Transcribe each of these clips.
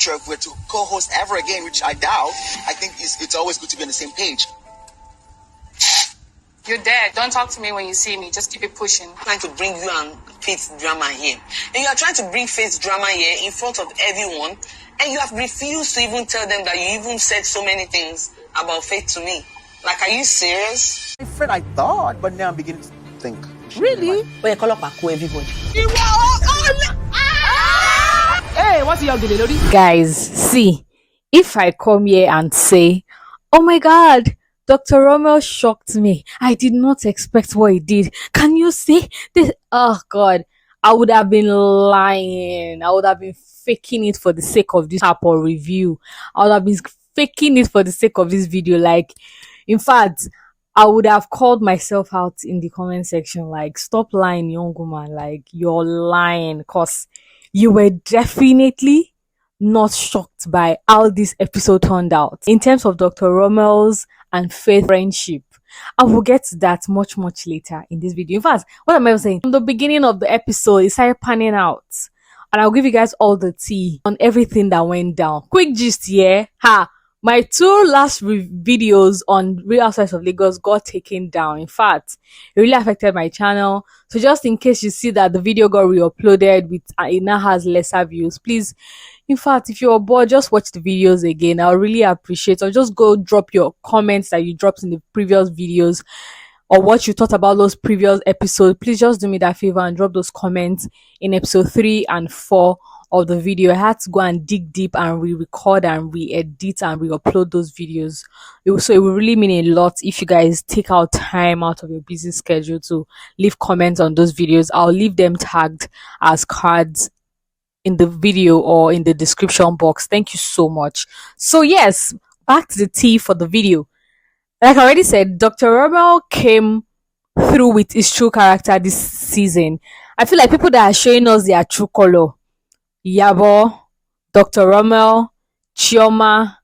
future, if we're to co-host ever again, which I doubt, I think it's always good to be on the same page. You're dead. Don't talk to me when you see me. Just keep it pushing. I'm trying to bring you and Faith drama here. And you are trying to bring Faith drama here in front of everyone. And you have refused to even tell them that you even said so many things about Faith to me. Like, are you serious? My friend, I thought, but now I'm beginning to think. Really? But you call up everybody. Hey, what's your lady? Guys, see, if I come here and say, oh my God, Dr. Rommel shocked me. I did not expect what he did. Can you see this? Oh God, I would have been lying. I would have been faking it for the sake of this app or review. I would have been faking it for the sake of this video. Like, in fact, I would have called myself out in the comment section. Like, stop lying, young woman. Like, you're lying, because you were definitely not shocked by how this episode turned out. In terms of Dr. Rommel's and Faith friendship, I will get to that much later in this video. In fact, what am I saying? From the beginning of the episode, it started panning out. And I'll give you guys all the tea on everything that went down. Quick gist here. My 2 last videos on Real Housewives of Lagos got taken down. In fact, it really affected my channel. So just in case you see that the video got re-uploaded with it now has lesser views, please, in fact, if you're bored, just watch the videos again. I'll really appreciate it. Or just go drop your comments that you dropped in the previous videos, or what you thought about those previous episodes. Please just do me that favor and drop those comments in episode 3 and 4 of the video. I had to go and dig deep and re-record and re-edit and re-upload those videos. So it will really mean a lot if you guys take out time out of your busy schedule to leave comments on those videos. I'll leave them tagged as cards in the video or in the description box. Thank you so much. So yes, back to the tea for the video. Like I already said, Dr. Rommel came through with his true character this season. I feel like people that are showing us their true color, Lyabo, Dr. Rommel, Chioma,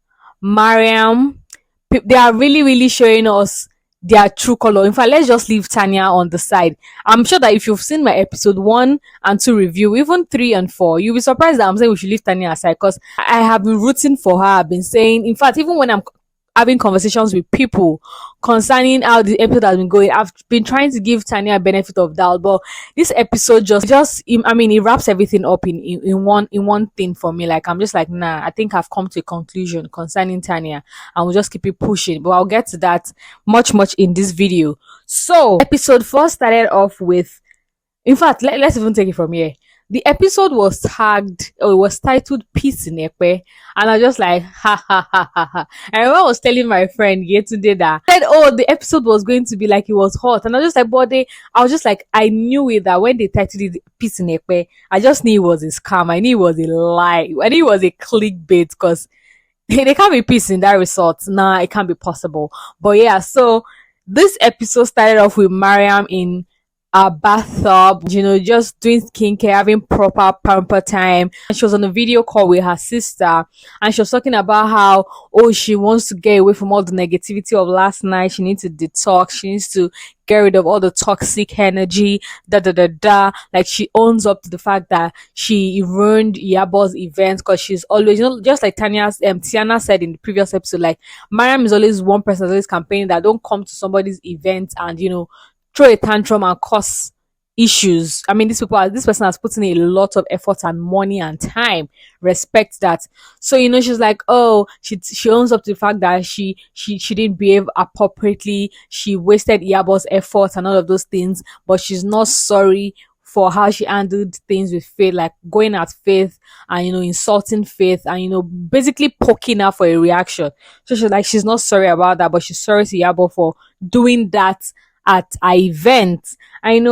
Mariam, they are really showing us their true color. In fact, let's just leave Tania on the side. I'm sure that if you've seen my episode 1 and 2 review, even 3 and 4, you'll be surprised that I'm saying we should leave Tania aside, because I have been rooting for her. I've been saying, in fact, even when I'm having conversations with people concerning how the episode has been going, I've been trying to give Tania a benefit of doubt, but this episode it wraps everything up in one thing for me. Like, I'm just like, nah, I think I've come to a conclusion concerning Tania, and we'll just keep it pushing, but I'll get to that much in this video. So episode 4 started off with, in fact, let's even take it from here. The episode was titled Peace in Ekpe, and I was just like, ha ha ha ha ha. I remember I was telling my friend yesterday that said, oh, the episode was going to be like it was hot, and I was just like, I knew it, that when they titled it Peace in Ekpe, I just knew it was a scam. I knew it was a lie. I knew it was a clickbait, because there can't be peace in that resort. Nah, it can't be possible. But yeah, so this episode started off with Mariam in a bathtub, just doing skincare, having proper pamper time. And she was on a video call with her sister, and she was talking about how, she wants to get away from all the negativity of last night. She needs to detox. She needs to get rid of all the toxic energy, Like, she owns up to the fact that she ruined Yabo's events, because she's always, just like Tiana said in the previous episode, like, Mariam is always one person that's always campaigning that don't come to somebody's event and, throw a tantrum and cause issues. I mean, this person has put in a lot of effort and money and time. Respect that. So, she's like, she owns up to the fact that she didn't behave appropriately. She wasted Yabo's efforts and all of those things, but she's not sorry for how she handled things with Faith, like going at Faith and, insulting Faith and, basically poking her for a reaction. So she's like, she's not sorry about that, but she's sorry to Yabo for doing that at an event. And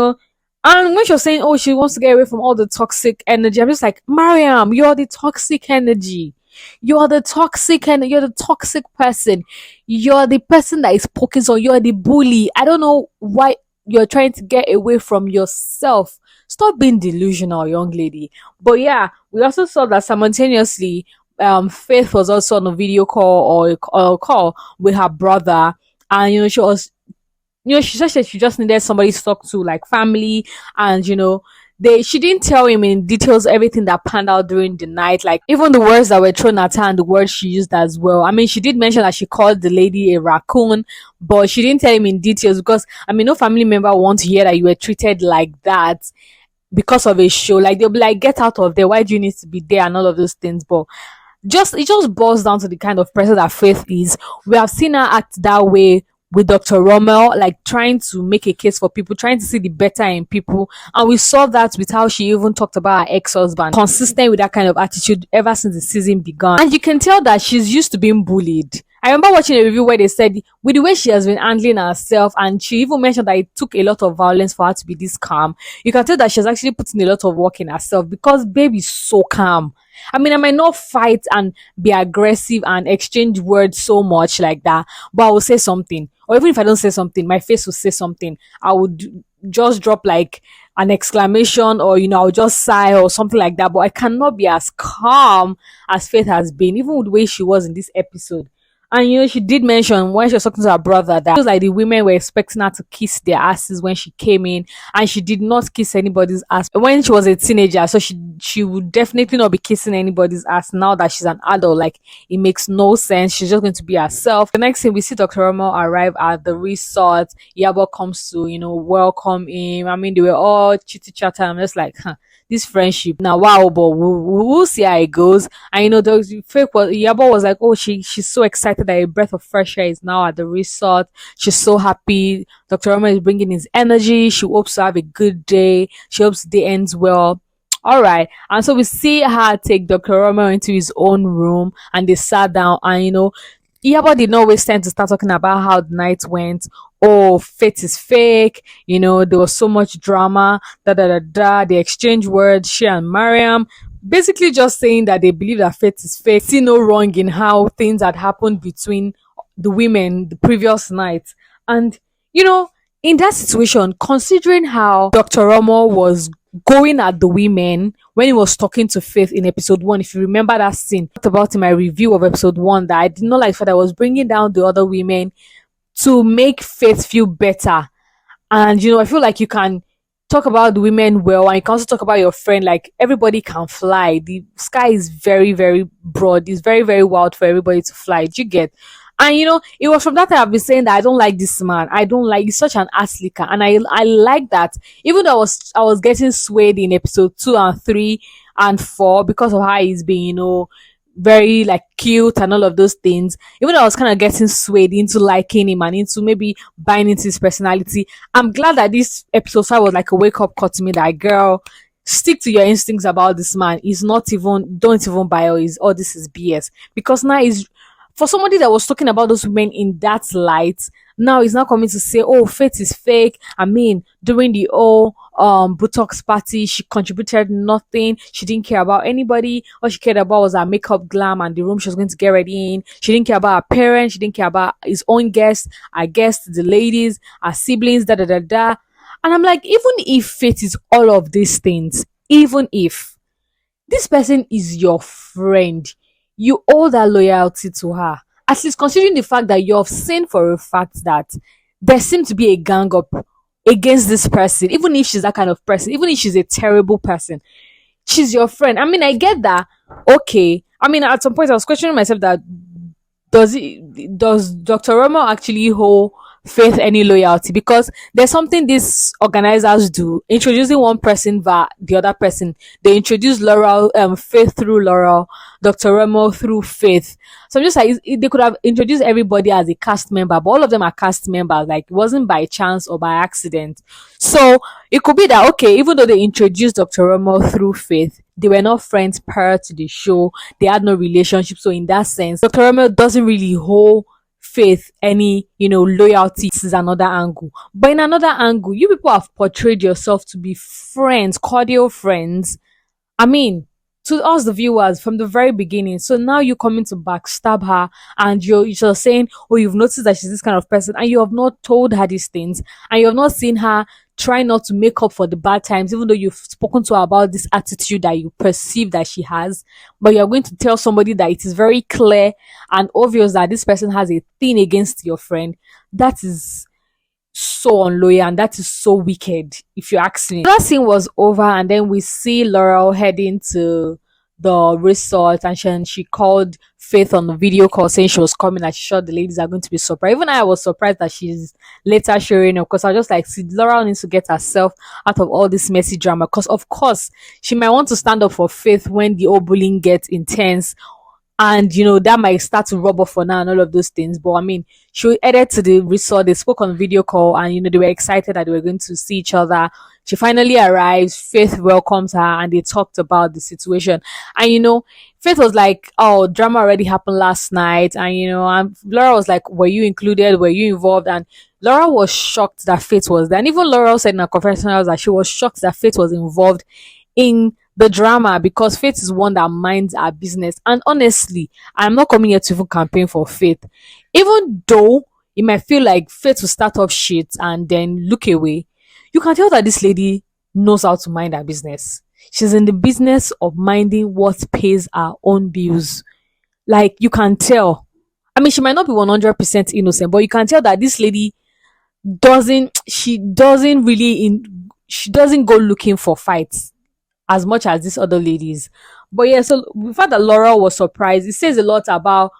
when she was saying, she wants to get away from all the toxic energy, I'm just like, Mariam, you're the toxic energy. You're the toxic person. You're the person that is poking, so you're the bully. I don't know why you're trying to get away from yourself. Stop being delusional, young lady. But yeah, we also saw that simultaneously, Faith was also on a video call or a call with her brother, and she said she just needed somebody to talk to, like family, and she didn't tell him in details everything that panned out during the night, like even the words that were thrown at her and the words she used as well. I mean, she did mention that she called the lady a raccoon, but she didn't tell him in details because I mean no family member wants to hear that you were treated like that because of a show. Like they'll be like, get out of there, why do you need to be there and all of those things. But it just boils down to the kind of person that Faith is. We have seen her act that way with Dr. Rommel, like trying to make a case for people, trying to see the better in people. And we saw that with how she even talked about her ex-husband, consistent with that kind of attitude ever since the season began. And you can tell that she's used to being bullied. I remember watching a review where they said with the way she has been handling herself, and she even mentioned that it took a lot of violence for her to be this calm. You can tell that she's actually putting a lot of work in herself because baby's so calm. I mean, I might not fight and be aggressive and exchange words so much like that, but I will say something. Or even if I don't say something, my face will say something. I would just drop like an exclamation, or I'll just sigh or something like that. But I cannot be as calm as Faith has been, even with the way she was in this episode. And she did mention when she was talking to her brother that it was like the women were expecting her to kiss their asses when she came in, and she did not kiss anybody's ass when she was a teenager. So she would definitely not be kissing anybody's ass now that she's an adult. Like, it makes no sense. She's just going to be herself. The next thing we see Dr. Rommel arrive at the resort. Yabo comes to welcome him. I mean, they were all chitty chatter. I'm just like, this friendship now, wow, but we'll see how it goes. And the fake Yabo was like, oh, she's so excited that a breath of fresh air is now at the resort. She's so happy. Dr. Rommel is bringing his energy. She hopes to have a good day. She hopes the day ends well. All right. And so we see her take Dr. Rommel into his own room, and they sat down, and Yabo did not waste time to start talking about how the night went. Oh, Faith is fake. There was so much drama. They exchange words, she and Mariam. Basically just saying that they believe that Faith is fake. See no wrong in how things had happened between the women the previous night. And, in that situation, considering how Dr. Rommel was going at the women when he was talking to Faith in episode 1, if you remember that scene, I talked about in my review of episode 1 that I did not like that I was bringing down the other women to make Faith feel better. And I feel like you can talk about the women well, and you can also talk about your friend. Like, everybody can fly. The sky is very, very broad. It's very, very wild for everybody to fly. Do you get? And it was from that time I've been saying that I don't like this man. I don't like, he's such an ass licker. And I like that. Even though I was getting swayed in episode 2 and 3 and 4 because of how he's been, very like cute and all of those things. Even though I was kind of getting swayed into liking him and into maybe buying into his personality, I'm glad that this episode 5 was like a wake up call to me that, girl, stick to your instincts about this man. Don't even buy all this is BS. Because now for somebody that was talking about those women in that light, now he's not coming to say, oh, Faith is fake. I mean, during the Botox party, she contributed nothing. She didn't care about anybody. All she cared about was her makeup glam and the room she was going to get ready in. She didn't care about her parents. She didn't care about his own guests, her guests, the ladies, her siblings, And I'm like, even if Faith is all of these things, even if this person is your friend, you owe that loyalty to her. At least considering the fact that you have seen for a fact that there seems to be a gang up against this person, even if she's that kind of person, even if she's a terrible person, she's your friend. I mean, I get that. Okay. I mean, at some point I was questioning myself that does Dr. Rommel actually hold Faith any loyalty? Because there's something these organizers do, introducing one person via the other person. They introduce Faith through Laurel, Dr. Rommel through Faith. So I'm just like, they could have introduced everybody as a cast member, but all of them are cast members. Like, it wasn't by chance or by accident. So it could be that, okay, even though they introduced Dr. Rommel through Faith, they were not friends prior to the show. They had no relationship. So in that sense, Dr. Rommel doesn't really hold Faith any loyalty. This is another angle. But in another angle, you people have portrayed yourself to be friends, cordial friends. I mean, to us the viewers from the very beginning. So now you're coming to backstab her, and you're saying, oh, you've noticed that she's this kind of person, and you have not told her these things, and you have not seen her try not to make up for the bad times, even though you've spoken to her about this attitude that you perceive that she has. But you're going to tell somebody that it is very clear and obvious that this person has a thing against your friend. That is so unloyal, and that is so wicked, if you ask me. That scene was over, and then we see Laurel heading to the resort, and she called Faith on the video call saying she was coming, and she sure the ladies are going to be surprised. Even I was surprised that she's later showing up, because I was just like, see, Laurel needs to get herself out of all this messy drama, because of course she might want to stand up for Faith when the old bullying gets intense, and that might start to rub off for now and all of those things. But I mean, she headed to the resort, they spoke on video call, and they were excited that they were going to see each other. She finally arrives, Faith welcomes her, and they talked about the situation. And Faith was like, oh, drama already happened last night. And Laura was like, were you included, were you involved? And Laura was shocked that Faith was there. And even Laura said in her confessionals that she was shocked that Faith was involved in the drama, because Faith is one that minds her business. And honestly, I'm not coming here to even campaign for Faith. Even though it might feel like Faith will start up shit and then look away, you can tell that this lady knows how to mind her business. She's in the business of minding what pays her own bills. Like, you can tell. I mean, she might not be 100% innocent, but you can tell that this lady she doesn't go looking for fights as much as these other ladies. But yeah, so the fact that Laurel was surprised, it says a lot about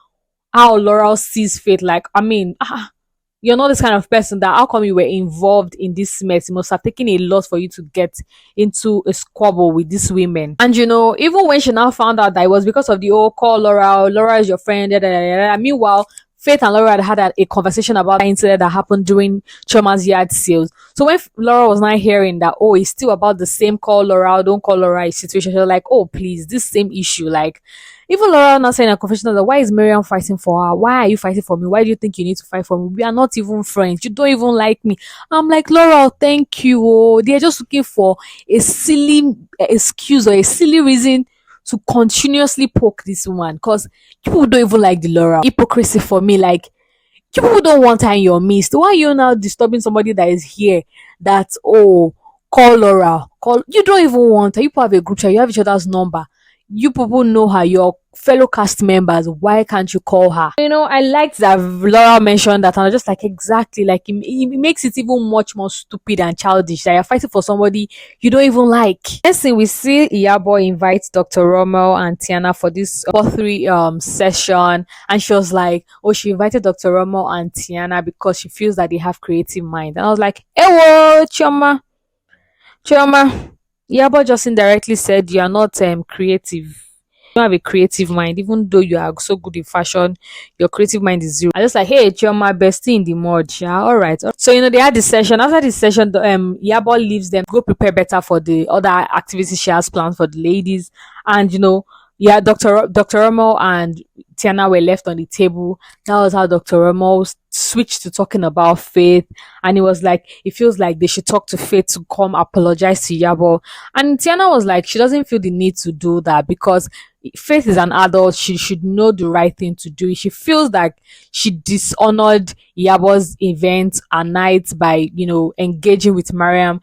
how Laurel sees Faith. Like, I mean, you're not this kind of person that how come you were involved in this mess? It must have taken a lot for you to get into a squabble with these women. And even when she now found out that it was because of the old call Laura is your friend, meanwhile, Faith and Laura had a conversation about the incident that happened during Chioma's yard sales. So when Laura was not hearing that, oh, it's still about the same call Laura, don't call Laura situation, she was like, oh, please, this same issue. Like, even Laura now saying in a confession that, why is Mariam fighting for her? Why are you fighting for me? Why do you think you need to fight for me? We are not even friends. You don't even like me. I'm like, Laura, thank you. Oh, they're just looking for a silly excuse or a silly reason to continuously poke this woman, because people don't even like the Laura. Hypocrisy for me, like, you people don't want her in your midst. Why are you now disturbing somebody that is here? That, oh, call Laura, you don't even want her. You people have a group chat, you have each other's number, you people know her, your fellow cast members. Why can't you call her? I liked that Laura mentioned that, and I was just like, exactly, like, it makes it even much more stupid and childish that you're fighting for somebody you don't even like. Next thing we see, Lyabo invites Dr. Rommel and Tania for this 4-3 session, and she was like, oh, she invited Dr. Rommel and Tania because she feels that they have creative mind. And I was like, hey, Chioma, Lyabo just indirectly said you are not creative. You don't have a creative mind, even though you are so good in fashion. Your creative mind is zero. I just like, hey, Chioma, bestie in the mud. Yeah, all right. So they had this session. After this session, Lyabo leaves them, go prepare better for the other activities she has planned for the ladies. And yeah, Dr. Rommel and Tania were left on the table. That was how Dr. Rommel switched to talking about Faith, and it was like, it feels like they should talk to Faith to come apologize to Lyabo. And Tania was like, she doesn't feel the need to do that because Faith is an adult. She should know the right thing to do. She feels like she dishonored Yabo's event and night by engaging with Mariam.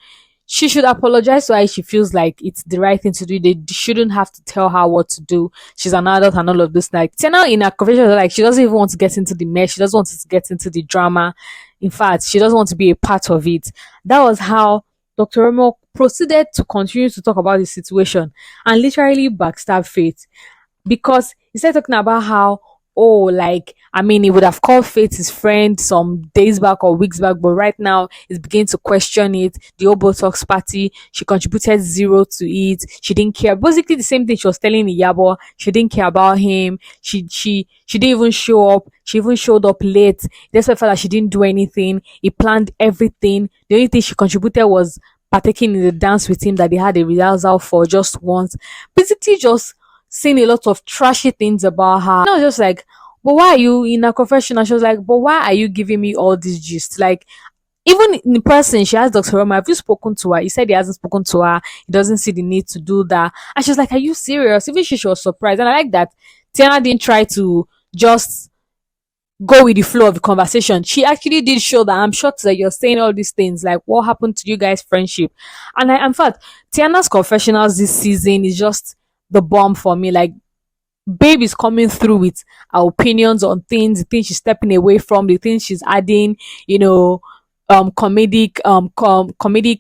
She should apologize to her if she feels like it's the right thing to do. They shouldn't have to tell her what to do. She's an adult and all of this. Like, Tania in her conversation, like, she doesn't even want to get into the mess. She doesn't want to get into the drama. In fact, she doesn't want to be a part of it. That was how Dr. Rommel proceeded to continue to talk about the situation and literally backstab Faith, because he started talking about how, oh, like, I mean, he would have called Faith his friend some days back or weeks back, but right now he's beginning to question it. The whole Botox party, she contributed zero to it. She didn't care. Basically, the same thing she was telling Lyabo. She didn't care about him. She didn't even show up. She even showed up late. Despite the fact that she didn't do anything. He planned everything. The only thing she contributed was partaking in the dance with him that they had a rehearsal for just once. Basically, just saying a lot of trashy things about her. And I was just like, but why are you in a confession? And she was like, but why are you giving me all this gist? Like, even in person, she asked Dr. Rommel, have you spoken to her? He said he hasn't spoken to her. He doesn't see the need to do that. And she was like, are you serious? Even she was surprised. And I like that Tania didn't try to just go with the flow of the conversation. She actually did show that I'm shocked that you're saying all these things. Like, what happened to you guys' friendship? And in fact, Tiana's confessionals this season is just the bomb for me. Like, babe is coming through with her opinions on things, the things she's stepping away from, the things she's adding, comedic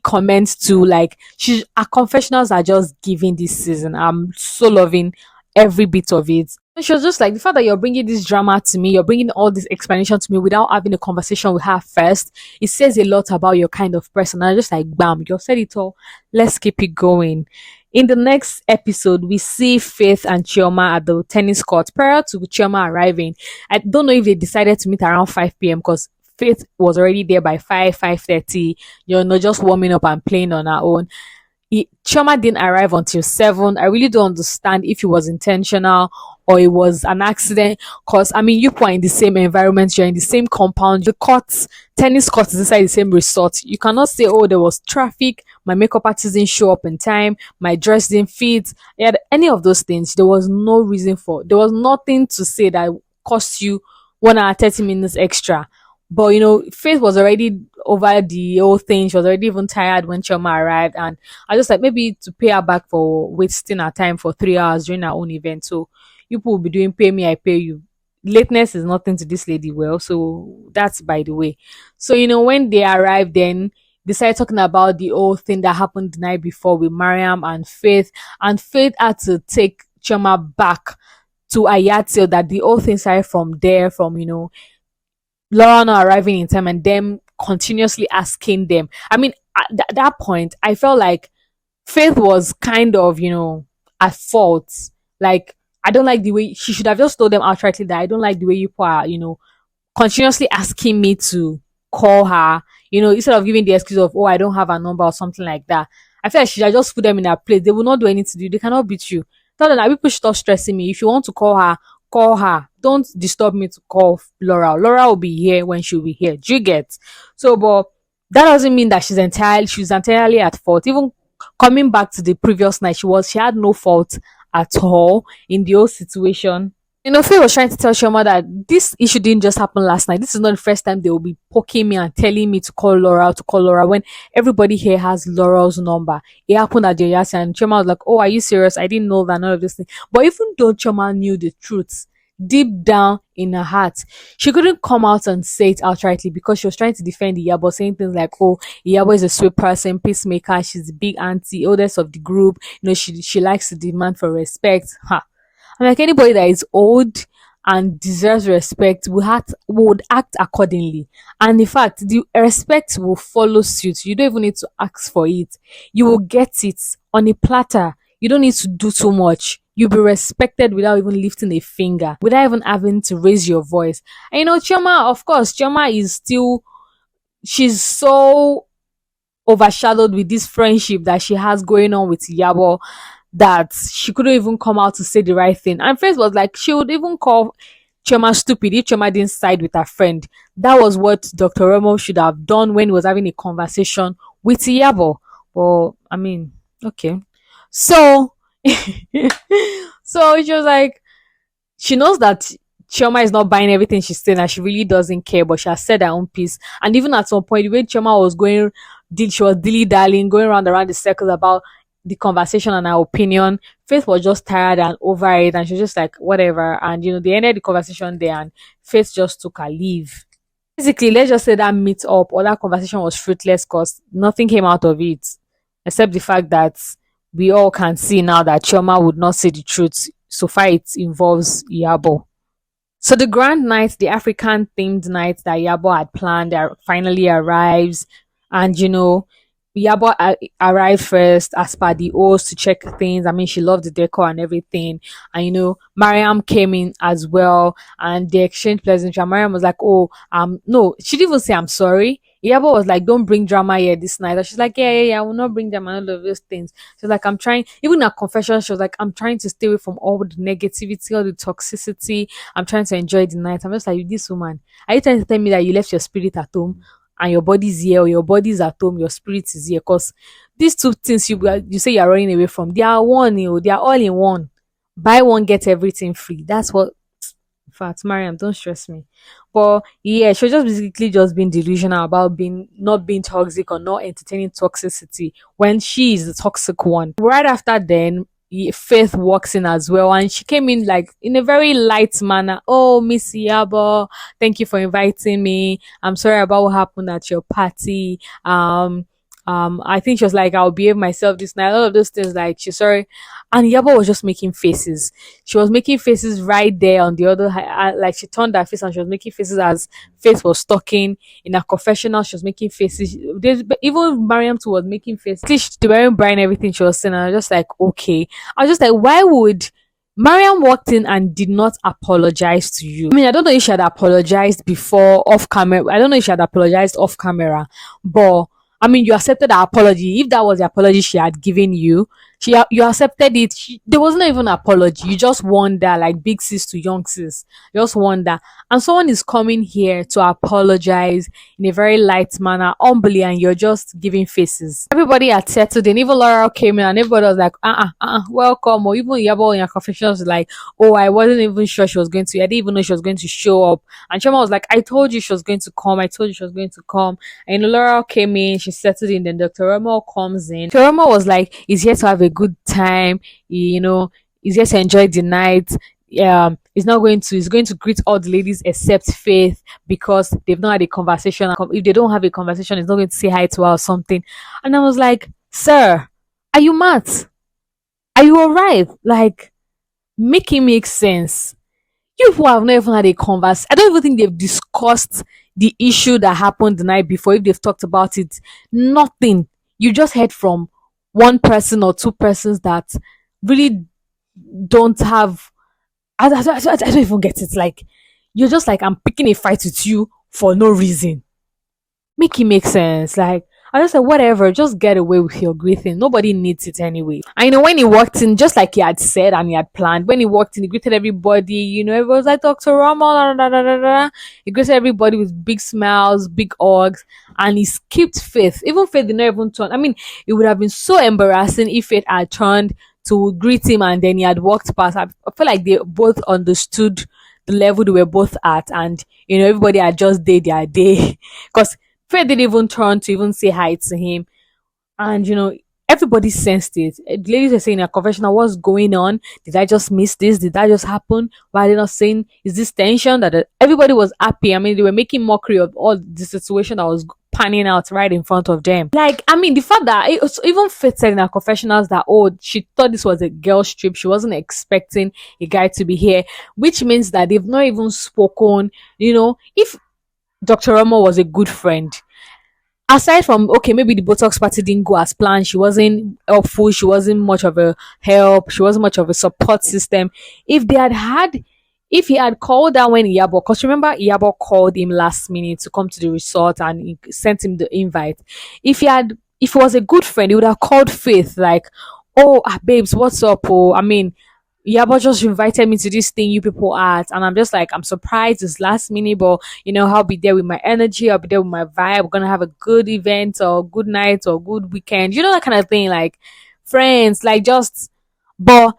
comments to, like, she her confessionals are just giving this season. I'm so loving every bit of it. And she was just like, the fact that you're bringing this drama to me, you're bringing all this explanation to me without having a conversation with her first, it says a lot about your kind of person. And I just like, bam, you said it all. Let's keep it going. In the next episode, we see Faith and Chioma at the tennis court. Prior to Chioma arriving, I don't know if they decided to meet around 5 p.m. because Faith was already there by 5:30, just warming up and playing on her own. Chioma didn't arrive until 7. I really don't understand if it was intentional or it was an accident. Because, I mean, you are in the same environment, you're in the same compound. The courts, tennis court is inside the same resort. You cannot say, oh, there was traffic, my makeup artist didn't show up in time, my dress didn't fit. Yeah, any of those things, there was no reason there was nothing to say that cost you 1 hour, 30 minutes extra. But Faith was already over the whole thing. She was already even tired when Chioma arrived, and I just like, maybe to pay her back for wasting her time for 3 hours during her own event. So you people will be doing pay me, I pay you. Lateness is nothing to this lady. Well, so that's by the way. So when they arrived, then they started talking about the whole thing that happened the night before with Mariam and Faith had to take Chioma back to a yard sale. That the whole thing started from there, from Laura not arriving in time and them continuously asking them. I mean, at that point, I felt like Faith was kind of, at fault. Like, I don't like the way she should have just told them outrightly that I don't like the way you are, continuously asking me to call her, instead of giving the excuse of, oh, I don't have a number or something like that. I feel like she should have just put them in her place. They will not do anything to you. They cannot beat you. Tell them that people should stop stressing me. If you want to call her, call her. Don't disturb me to call Laura. Laura will be here when she'll be here. Do you get? So, but that doesn't mean that she's entirely at fault. Even coming back to the previous night, she had no fault at all in the whole situation. Faye was trying to tell Shoma that this issue didn't just happen last night. This is not the first time they will be poking me and telling me to call Laura when everybody here has Laura's number. It happened at Jayasi and Shoma was like, oh, are you serious? I didn't know that, none of this thing. But even though Shoma knew the truth, deep down in her heart, she couldn't come out and say it outrightly because she was trying to defend Iyabo, saying things like, oh, Iyabo is a sweet person, peacemaker, she's the big auntie, oldest of the group, she likes to demand for respect. I'm like, anybody that is old and deserves respect would act accordingly. And in fact, the respect will follow suit. You don't even need to ask for it. You will get it on a platter. You don't need to do too much. You'll be respected without even lifting a finger, without even having to raise your voice. And Chioma, of course, Chioma is she's so overshadowed with this friendship that she has going on with Yabo that she couldn't even come out to say the right thing. And Faith was like, she would even call Chioma stupid if Chioma didn't side with her friend. That was what Dr. Rommel should have done when he was having a conversation with Yabo. But, I mean, okay. So, so she was like, she knows that Chioma is not buying everything she's saying and she really doesn't care, but she has said her own piece. And even at some point, the way Chioma was she was dilly-dallying, going around the circles about the conversation and her opinion. Faith was just tired and over it, and she was just like, whatever. And they ended the conversation there, and Faith just took her leave. Basically, let's just say that meet up or that conversation was fruitless because nothing came out of it, except the fact that we all can see now that Chioma would not say the truth so far it involves Iyabo. So the grand night, the African themed night that Iyabo had planned, finally arrives, and Yabo arrived first as per the host to check things. I mean, she loved the decor and everything. And, Mariam came in as well and they exchanged pleasantry. And Mariam was like, oh, no, she didn't even say, I'm sorry. Yabo was like, don't bring drama here this night. And she's like, yeah, I will not bring drama and all of those things. She's like, I'm trying, even at confession, she was like, I'm trying to stay away from all the negativity, all the toxicity. I'm trying to enjoy the night. I'm just like, this woman, are you trying to tell me that you left your spirit at home? And your body's here, or your body's at home, your spirit is here? Because these two things you say you're running away from, they are one, they are all in one. Buy one, get everything free. That's what. In fact, Mariam, don't stress me. But yeah, she was just basically just being delusional about not being toxic or not entertaining toxicity when she is the toxic one. Right after then, Faith walks in as well, and she came in like in a very light manner. Oh, Miss Yabo, thank you for inviting me. I'm sorry about what happened at your party. I think she was like, I'll behave myself this night. All of those things, like she's sorry. And Yabo was just making faces. She was making faces right there on the other, like she turned her face and she was making faces as Faith was talking in her confessional. She was making faces. Even Mariam too was making faces. They weren't buying everything she was saying. And I was just like, okay. I was just like, why would Mariam walked in and did not apologize to you? I mean, I don't know if she had apologized before off camera. I don't know if she had apologized off camera, but I mean, you accepted her apology. If that was the apology she had given you, you accepted it. There wasn't even an apology. You just wonder, like big sis to young sis. Just wonder. And someone is coming here to apologize in a very light manner, humbly, and you're just giving faces. Everybody had settled in. Even Laura came in and everybody was like, welcome. Or even Yabo in her confessions was like, oh, I wasn't even sure she was going to. I didn't even know she was going to show up. And Chioma was like, I told you she was going to come. I told you she was going to come. And Laura came in. She settled in. Then Dr. Rommel comes in. Dr. Rommel was like, he's here to have a good time, he's here to enjoy the night. He's going to greet all the ladies except Faith because they've not had a conversation. If they don't have a conversation, he's not going to say hi to her or something. And I was like, sir, are you mad? Are you alright? Like, make it make sense. You who have not even had a conversation, I don't even think they've discussed the issue that happened the night before. If they've talked about it, nothing. You just heard from one person or two persons that really don't have. I don't even get it. Like, you're just like, I'm picking a fight with you for no reason. Make it make sense. Like, I just said, whatever, just get away with your greeting. Nobody needs it anyway. And when he walked in, just like he had said and he had planned, when he walked in, he greeted everybody. Everybody was like, Dr. Rommel, da, da, da, da. He greeted everybody with big smiles, big hugs, and he skipped Faith. Even Faith did not even turn. I mean, it would have been so embarrassing if Faith had turned to greet him and then he had walked past. I feel like they both understood the level they were both at, and everybody had just did their day because Faith didn't even turn to even say hi to him. And everybody sensed it. The ladies were saying in a confessional, what's going on? Did I just miss this? Did that just happen? Why are they not saying, is this tension? That everybody was happy. I mean, they were making mockery of all the situation that was panning out right in front of them. Like, I mean, the fact that even Faith said in her confessionals that, she thought this was a girl's trip. She wasn't expecting a guy to be here, which means that they've not even spoken. If Dr. Rommel was a good friend, aside from, okay, maybe the Botox party didn't go as planned, she wasn't helpful, she wasn't much of a help, she wasn't much of a support system. If he had called her when Yabo, because remember Yabo called him last minute to come to the resort and he sent him the invite. If he was a good friend, he would have called Faith like, babes, what's up? I mean, Yabo just invited me to this thing you people at, and I'm just like, I'm surprised it's last minute, but I'll be there with my energy, I'll be there with my vibe, we're gonna have a good event or good night or good weekend, that kind of thing, like friends, like just, but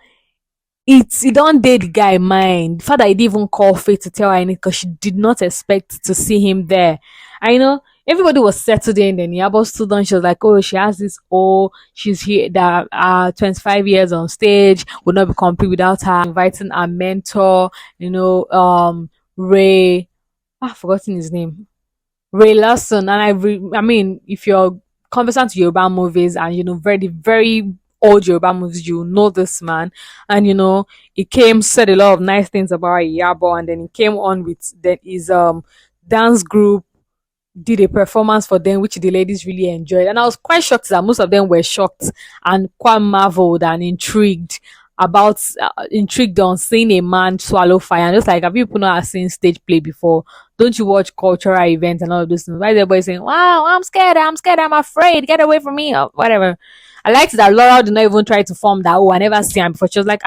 it don't date the guy mind. The fact that he didn't even call Faith to tell her anything because she did not expect to see him there. I everybody was settled in. Then Yabo stood on. She was like, "Oh, she has this. Oh, she's here. That 25 years on stage would not be complete without her inviting her mentor. Ray. I've forgotten his name. Ray Larson. And I mean, if you're conversant to Yoruba movies and very very old Yoruba movies, you know this man. And he came, said a lot of nice things about Yabo, and then he came on with his dance group, did a performance for them which the ladies really enjoyed, and I was quite shocked that most of them were shocked and quite marveled and intrigued on seeing a man swallow fire. And just like, have you people not seen stage play before? Don't you watch cultural events and all of those things? Why is everybody saying, wow, I'm scared, I'm afraid, get away from me, or whatever? I liked that Laura did not even try to form that, I never seen her before. She was like,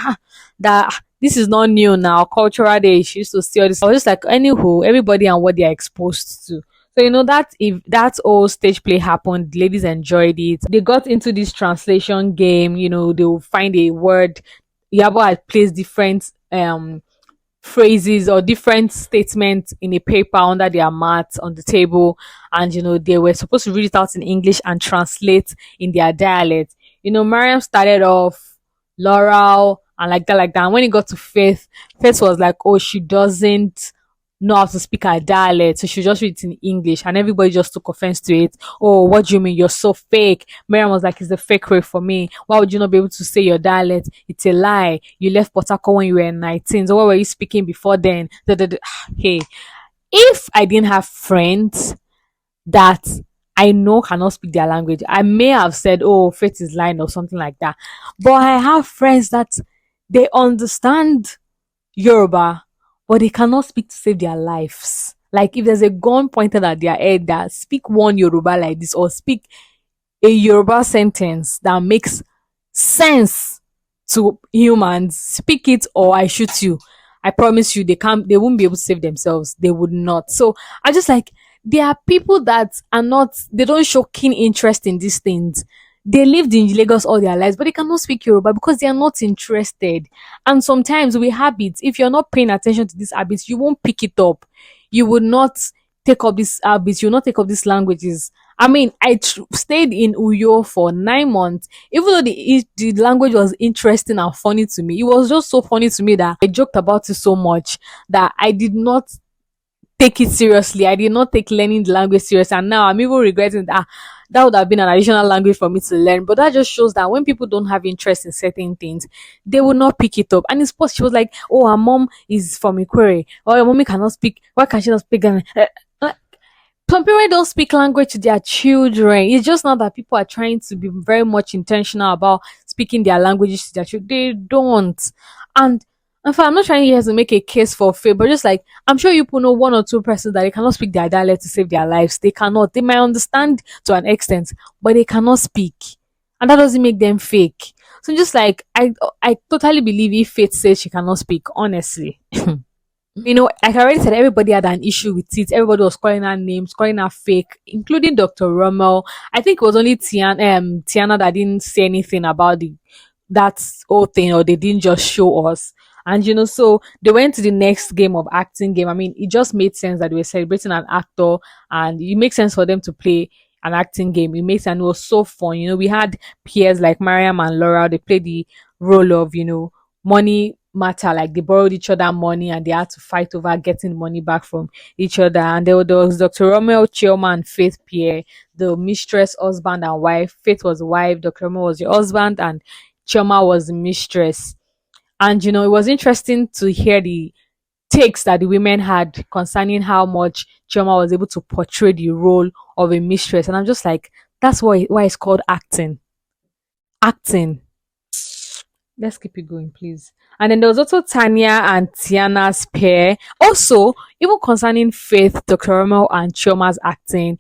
that this is not new now, cultural day, she used to see all this. I was just like, anywho, everybody and what they are exposed to. So that if that whole stage play happened, the ladies enjoyed it. They got into this translation game. They will find a word. Yabo had placed different phrases or different statements in a paper under their mat on the table, and they were supposed to read it out in English and translate in their dialect. Mariam started off Laurel, and like that, like that. And when it got to Faith, Faith was like, oh, she doesn't know how to speak her dialect, so she just read it in English, and everybody just took offense to it. Oh, what do you mean? You're so fake. Mariam was like, it's the fake way for me. Why would you not be able to say your dialect? It's a lie. You left Port Harcourt when you were 19. So what were you speaking before then? Hey, if I didn't have friends that I know cannot speak their language, I may have said, oh, Faith is lying or something like that. But I have friends that they understand Yoruba, but they cannot speak to save their lives. Like if there's a gun pointed at their head, that speak one Yoruba like this, or speak a Yoruba sentence that makes sense to humans, speak it or I shoot you. I promise you, they won't be able to save themselves. They would not. So I just like, there are people that are not, they don't show keen interest in these things. They lived in Lagos all their lives, but they cannot speak Yoruba because they are not interested. And sometimes with habits, if you're not paying attention to these habits, you won't pick it up. You would not take up these habits. You will not take up these languages. I mean, stayed in Uyo for 9 months. Even though the language was interesting and funny to me, it was just so funny to me that I joked about it so much that I did not take it seriously. I did not take learning the language seriously. And now I'm even regretting that that would have been an additional language for me to learn. But that just shows that when people don't have interest in certain things, they will not pick it up. And it's possible. She was like, oh, her mom is from Ikwere. Or your mommy cannot speak. Why can't she not speak? Some people don't speak language to their children. It's just not that people are trying to be very much intentional about speaking their languages to their children. They don't. And in fact, I'm not trying here to make a case for faith, but just like, I'm sure you people know one or two persons that they cannot speak their dialect to save their lives. They cannot. They might understand to an extent, but they cannot speak. And that doesn't make them fake. So just like, I totally believe if Faith says she cannot speak, honestly. Like I already said, everybody had an issue with it. Everybody was calling her names, calling her fake, including Dr. Rommel. I think it was only Tiana that didn't say anything about that whole thing, or they didn't just show us. And so they went to the next game of acting game. I mean, it just made sense that they were celebrating an actor, and it makes sense for them to play an acting game. It makes sense. It was so fun. We had peers like Mariam and Laura. They played the role of, money matter. Like they borrowed each other money and they had to fight over getting money back from each other. And there was Dr. Rommel, Chioma, and Faith Pierre, the mistress, husband, and wife. Faith was the wife, Dr. Rommel was the husband, and Chioma was the mistress. And it was interesting to hear the takes that the women had concerning how much Chioma was able to portray the role of a mistress. And I'm just like, that's why it's called acting. Acting. Let's keep it going, please. And then there was also Tania and Tiana's pair. Also, even concerning Faith, Dr. Rommel, and Chioma's acting.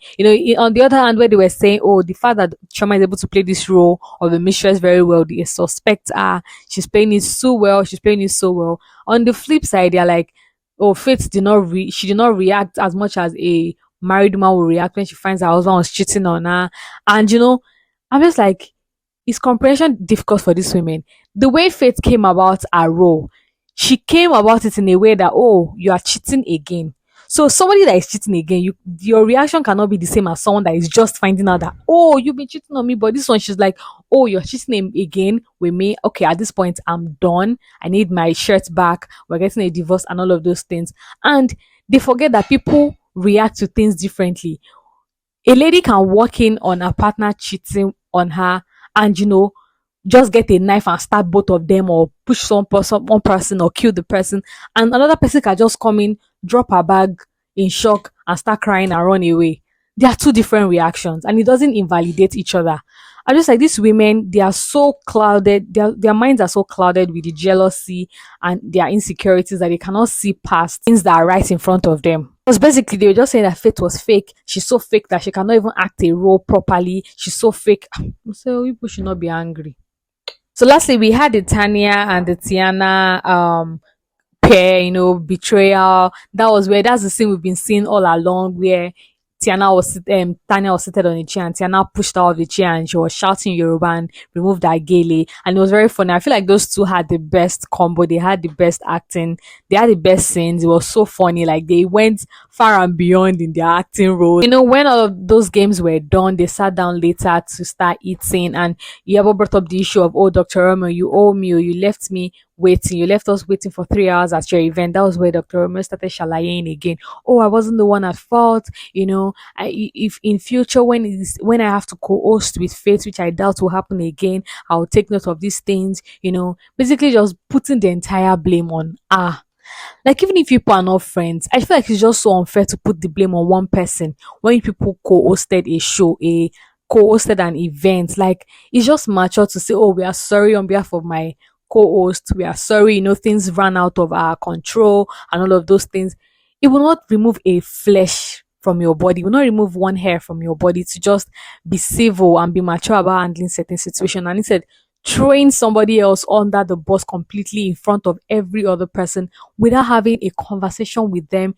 On the other hand, where they were saying, oh, the fact that Chioma is able to play this role of a mistress very well, they suspect her. She's playing it so well. She's playing it so well. On the flip side, they're like, oh, Faith she did not react as much as a married woman will react when she finds her husband was cheating on her. And I'm just like, is comprehension difficult for these women? The way Faith came about her role, she came about it in a way that, oh, you are cheating again. So somebody that is cheating again, your reaction cannot be the same as someone that is just finding out that, oh, you've been cheating on me. But this one, she's like, oh, you're cheating again with me. Okay, at this point, I'm done. I need my shirt back. We're getting a divorce and all of those things. And they forget that people react to things differently. A lady can walk in on her partner cheating on her and just get a knife and stab both of them, or push one person or kill the person, and another person can just come in, drop her bag in shock and start crying and run away. There are two different reactions, and it doesn't invalidate each other. I just like these women, they are so clouded, their minds are so clouded with the jealousy and their insecurities that they cannot see past things that are right in front of them. Because basically they were just saying that Faith was fake. She's so fake that she cannot even act a role properly. She's so fake. So people should not be angry. So lastly, we had the Tania and the Tiana pair, betrayal. That's the scene we've been seeing all along, where Tania was seated on a chair and Tiana pushed her off the chair and she was shouting Yoruba and removed her gele. And it was very funny. I feel like those two had the best combo. They had the best acting. They had the best scenes. It was so funny. Like they went far and beyond in their acting role. You know, when all of those games were done, they sat down later to start eating and Yabo brought up the issue of, oh, Dr. Rommel, you owe me or you left me waiting. You left us waiting for 3 hours at your event. That was where Dr. Rommel started shalaying again. Oh, I wasn't the one at fault. You know, if in future when I have to co-host with Faith, which I doubt will happen again, I'll take note of these things. You know, basically just putting the entire blame on like even if people are not friends, I feel like it's just so unfair to put the blame on one person when people co-hosted a show, a co-hosted an event. Like it's just mature to say, oh, we are sorry on behalf of my co-host. We are sorry, you know, things ran out of our control and all of those things. It will not remove a flesh from your body. It will not remove one hair from your body to just be civil and be mature about handling certain situation. And instead, throwing somebody else under the bus completely in front of every other person without having a conversation with them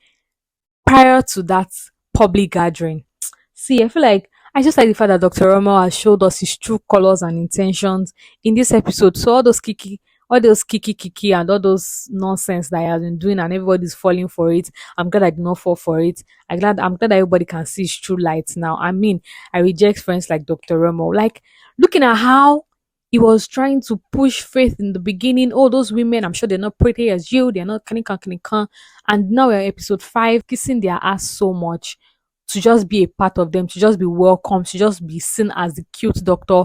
prior to that public gathering. See, I feel like I just like the fact that Dr. Rommel has showed us his true colors and intentions in this episode. So all those kiki and all those nonsense that he has been doing and everybody's falling for it. I'm glad I did not fall for it. I'm glad that everybody can see his true light now. I mean, I reject friends like Dr. Rommel. Like looking at how he was trying to push Faith in the beginning. Oh, those women, I'm sure they're not pretty as you. They're not can. And now we're episode 5, kissing their ass so much to just be a part of them, to just be welcome, to just be seen as the cute doctor.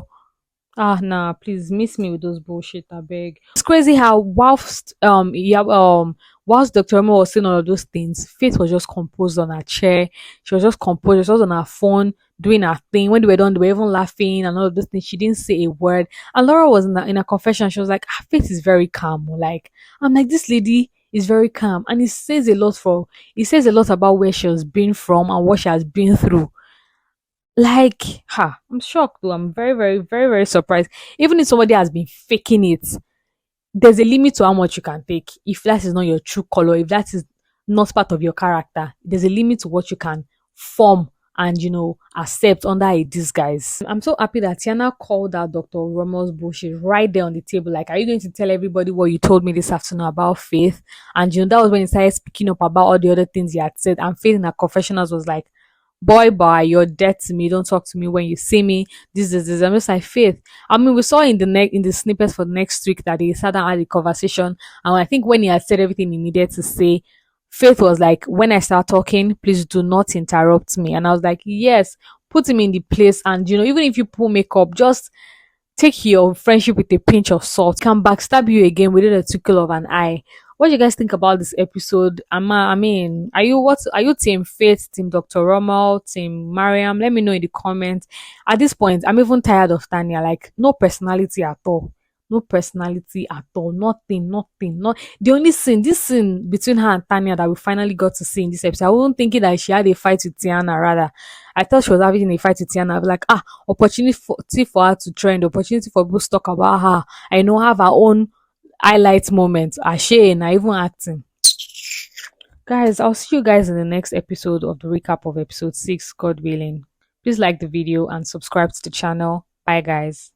Ah, nah, please miss me with those bullshit, I beg. It's crazy how whilst Dr. Emma was saying all of those things, Faith was just composed on her chair. She was just composed. She was on her phone doing her thing. When they were done, they were even laughing and all of those things. She didn't say a word. And Laura was in a confession. She was like, Faith is very calm. Like, I'm like, this lady is very calm. And it says a lot about where she has been from and what she has been through. Like, I'm shocked though. I'm very, very, very, very surprised. Even if somebody has been faking it, there's a limit to how much you can take. If that is not your true color, if that is not part of your character, there's a limit to what you can form and accept under a disguise. I'm so happy that Tiana called out Dr. Rommel's bullshit right there on the table. Like, are you going to tell everybody what you told me this afternoon about Faith? And that was when he started speaking up about all the other things he had said. And Faith in her confessionals was like, boy, you're dead to me. Don't talk to me when you see me. This. I'm just like, Faith. I mean, we saw in the snippets for next week that they sat down and had a conversation. And I think when he had said everything he needed to say, Faith was like, when I start talking, please do not interrupt me. And I was like, yes, put him in the place. And even if you pull makeup, just take your friendship with a pinch of salt. Can backstab you again within a twinkle of an eye. What do you guys think about this episode? I mean, are you team Faith, team Dr. Rommel, team Mariam? Let me know in the comments. At this point, I'm even tired of Tania. Like, no personality at all. No personality at all. Nothing. Not the only scene, this scene between her and Tania that we finally got to see in this episode. I wasn't thinking that she had a fight with Tiana, rather. I thought she was having a fight with Tiana. I was like, opportunity for her to trend, opportunity for people to talk about her. I know have her own highlight moments. Ashe and even acting. Guys, I'll see you guys in the next episode of the recap of episode 6, God willing. Please like the video and subscribe to the channel. Bye guys.